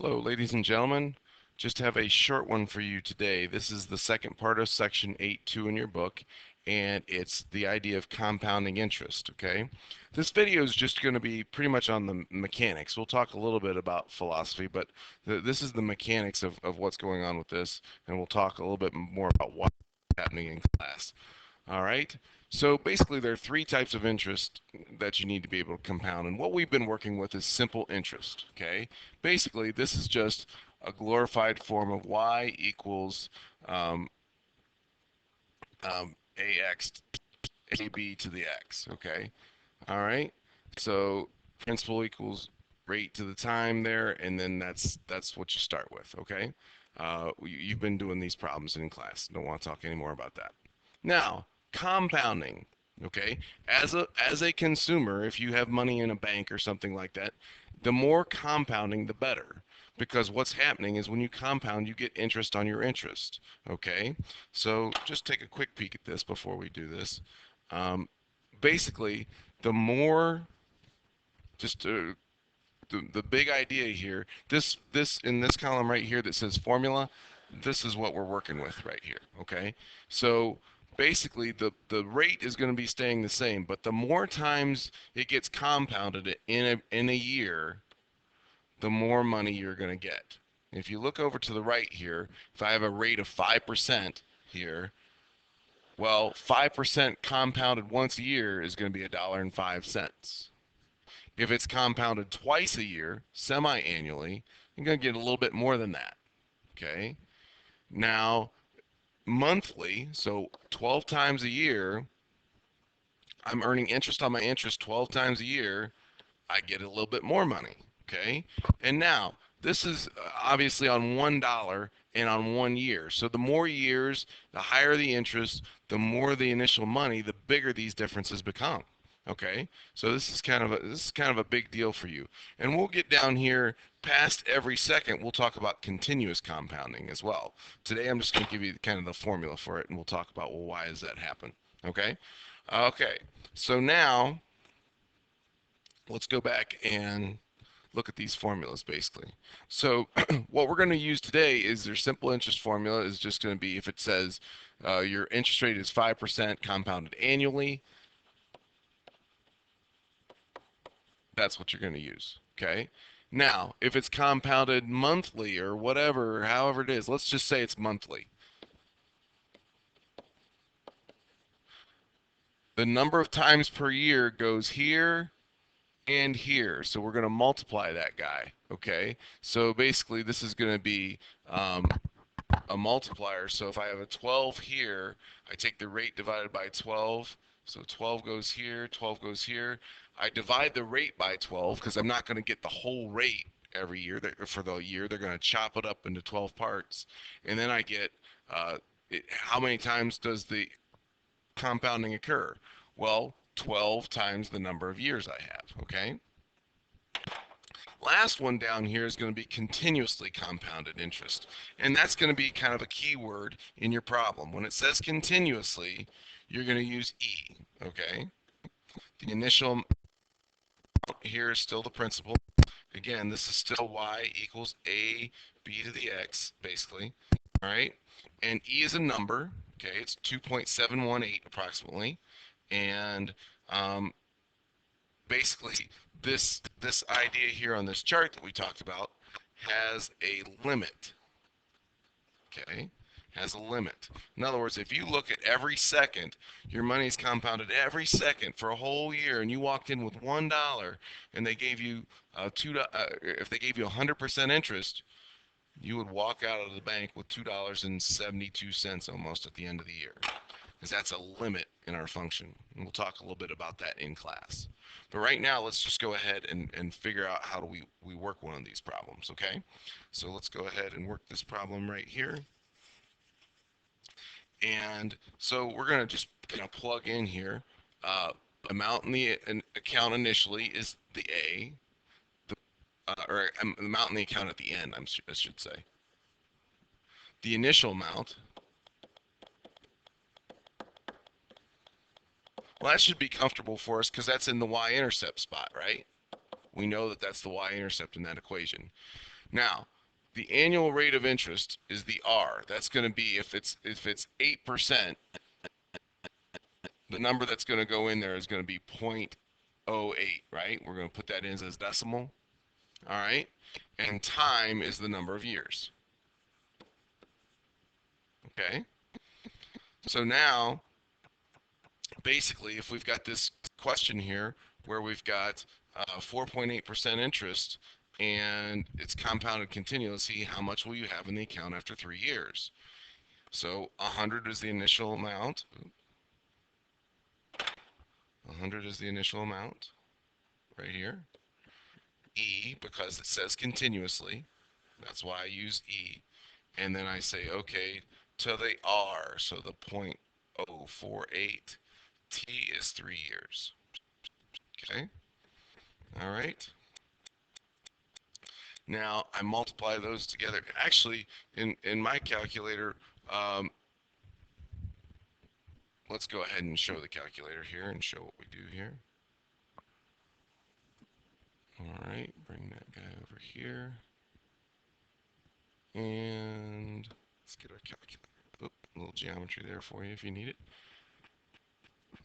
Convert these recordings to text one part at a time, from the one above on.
Hello, ladies and gentlemen. Just have a short one for you today. This is the second part of section 8.2 in your book, and it's the idea of compounding interest, okay? This video is just going to be pretty much on the mechanics. We'll talk a little bit about philosophy, but this is the mechanics of what's going on with this, and we'll talk a little bit more about what's happening in class. All right. So basically, there are three types of interest that you need to be able to compound. And what we've been working with is simple interest. Okay. Basically, this is just a glorified form of y equals um, ax, ab to the x. Okay. All right. So principal equals rate to the time there, and then that's what you start with. Okay. You've been doing these problems in class. Don't want to talk anymore about that. Now, compounding, okay? As a consumer, if you have money in a bank or something like that, the more compounding, the better. Because what's happening is when you compound, you get interest on your interest, okay? So just take a quick peek at this before we do this. Um, Basically, the more, just the big idea here, this in this column right here that says formula, this is what we're working with right here, okay? So basically the rate is going to be staying the same, but the more times it gets compounded in a year, the more money you're going to get. If you look over to the right here, if I have a rate of 5% here, well, 5% compounded once a year is going to be $1.05. If it's compounded twice a year, semi-annually, you're going to get a little bit more than that. Okay. Now, monthly, so 12 times a year, I'm earning interest on my interest 12 times a year. I get a little bit more money. Okay. And now, this is obviously on $1 and on 1 year. So the more years, the higher the interest, the more the initial money, the bigger these differences become. Okay, so this is kind of a big deal for you. And we'll get down here past every second. We'll talk about continuous compounding as well. Today I'm just going to give you kind of the formula for it, and we'll talk about, well, why does that happen? Okay, okay. So now let's go back and look at these formulas basically. So what we're going to use today is their simple interest formula is just going to be if it says your interest rate is 5% compounded annually, that's what you're going to use. Okay. Now, if it's compounded monthly or whatever, however it is, let's just say it's monthly. The number of times per year goes here and here. So we're going to multiply that guy. Okay. So basically, this is going to be a multiplier. So if I have a 12 here, I take the rate divided by 12. So 12 goes here, 12 goes here. I divide the rate by 12 because I'm not going to get the whole rate every year. For the year, they're going to chop it up into 12 parts. And then I get how many times does the compounding occur? Well, 12 times the number of years I have, okay? Last one down here is going to be continuously compounded interest. And that's going to be kind of a key word in your problem. When it says continuously, you're going to use E, okay? The initial amount here is still the principal. Again, this is still y equals a b to the x, basically. All right? And E is a number, okay? It's 2.718 approximately. And basically, this idea here on this chart that we talked about has a limit. Okay, has a limit. In other words, if you look at every second, your money's compounded every second for a whole year, and you walked in with $1, and they gave you if they gave you 100% interest, you would walk out of the bank with $2.72 almost at the end of the year, because that's a limit in our function. And we'll talk a little bit about that in class. But right now, let's just go ahead and figure out how do we work one of these problems, okay? So let's go ahead and work this problem right here. And so we're going to just kind of plug in here. Amount in the account initially is the A, or amount in the account at the end, I should say. The initial amount, well, that should be comfortable for us because that's in the y-intercept spot, right? We know that that's the y-intercept in that equation. Now, the annual rate of interest is the R. That's going to be if it's 8%, the number that's going to go in there is going to be 0.08, right? We're going to put that in as decimal. All right? And time is the number of years. Okay? So now, basically, if we've got this question here where we've got 4.8% interest and it's compounded continuously, how much will you have in the account after 3 years? So 100 is the initial amount. 100 is the initial amount right here. E, because it says continuously. That's why I use E. And then I say, okay, to the R, so the 0.048. T is 3 years. Okay? All right. Now I multiply those together. Actually, in my calculator, um, let's go ahead and show the calculator here and show what we do here. All right, bring that guy over here. And let's get our calculator. Oop, a little geometry there for you if you need it.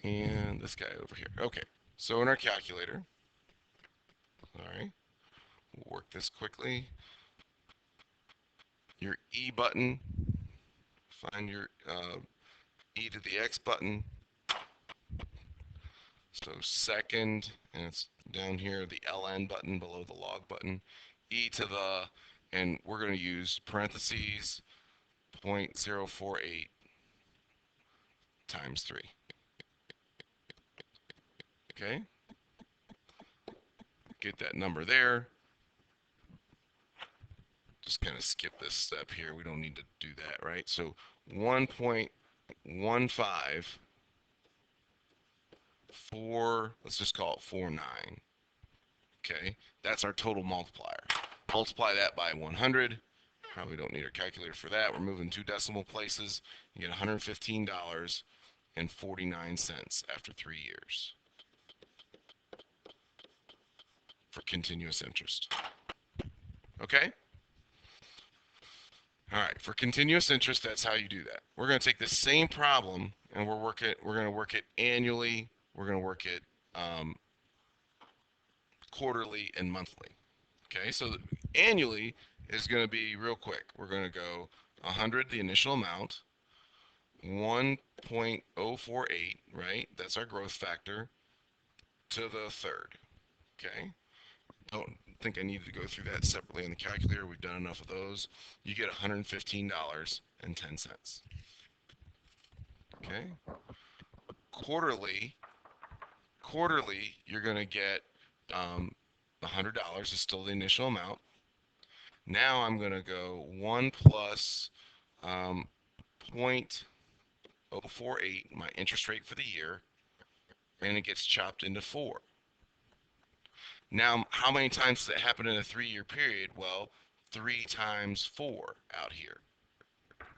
And this guy over here. Okay, so in our calculator, all right, we'll work this quickly. Your E button, find your E to the X button. So second, and it's down here, the LN button below the log button. E to the, and we're going to use parentheses 0.048 times 3. Okay? Get that number there. Just kind of skip this step here. We don't need to do that, right? So 1.154, let's just call it 49. Okay? That's our total multiplier. Multiply that by 100. Probably don't need our calculator for that. We're moving 2 decimal places. You get $115.49 after 3 years for continuous interest. Okay? All right, for continuous interest, that's how you do that. We're going to take the same problem and we're going to work it annually. We're going to work it quarterly and monthly. Okay, so annually is going to be real quick. We're going to go 100, the initial amount, 1.048, right? That's our growth factor, to the third. Okay, don't think I needed to go through that separately on the calculator. We've done enough of those. You get $115.10. Okay, quarterly, you're going to get $100 is still the initial amount. Now I'm going to go 1 plus 0.048, my interest rate for the year, and it gets chopped into 4. Now, how many times does it happen in a 3-year period? Well, 3 times 4 out here.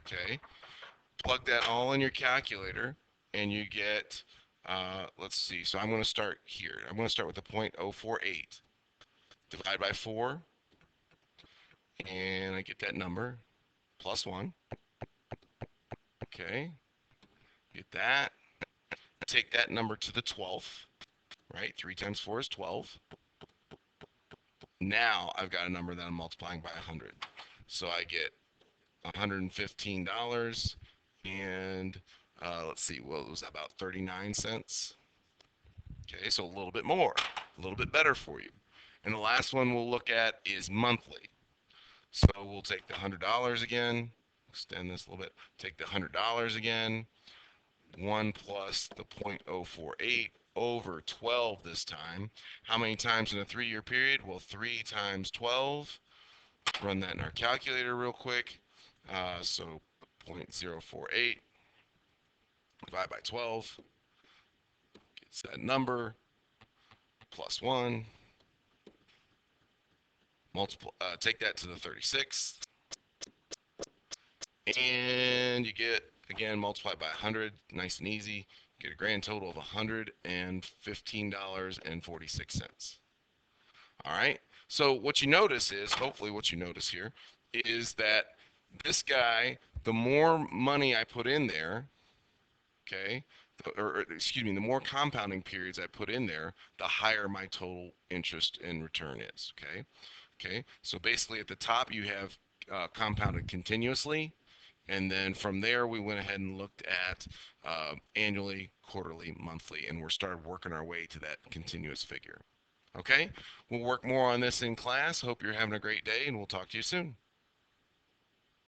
Okay, plug that all in your calculator, and you get, let's see, so I'm going to start here. I'm going to start with the 0.048. Divide by 4, and I get that number, plus 1. Okay, get that. Take that number to the 12th, right? 3 times 4 is 12. Now I've got a number that I'm multiplying by 100. So I get $115 and let's see, well, it was about 39 cents. Okay, so a little bit more, a little bit better for you. And the last one we'll look at is monthly. So we'll take the $100 again, extend this a little bit, take the $100 again, 1 plus the 0.048 over 12 this time. How many times in a 3-year period? Well, 3 times 12. Run that in our calculator real quick. So 0.048 divided by 12 gets that number, plus 1. Take that to the 36th, and you get, again, multiplied by 100, nice and easy. Get a grand total of $115.46. All right. So what you notice is, hopefully what you notice here, is that this guy, the more money I put in there, okay, or excuse me, the more compounding periods I put in there, the higher my total interest and return is, okay? Okay, so basically at the top you have compounded continuously, and then from there we went ahead and looked at annually, quarterly, monthly, and we're started working our way to that continuous figure. Okay, we'll work more on this in class. Hope you're having a great day, and we'll talk to you soon.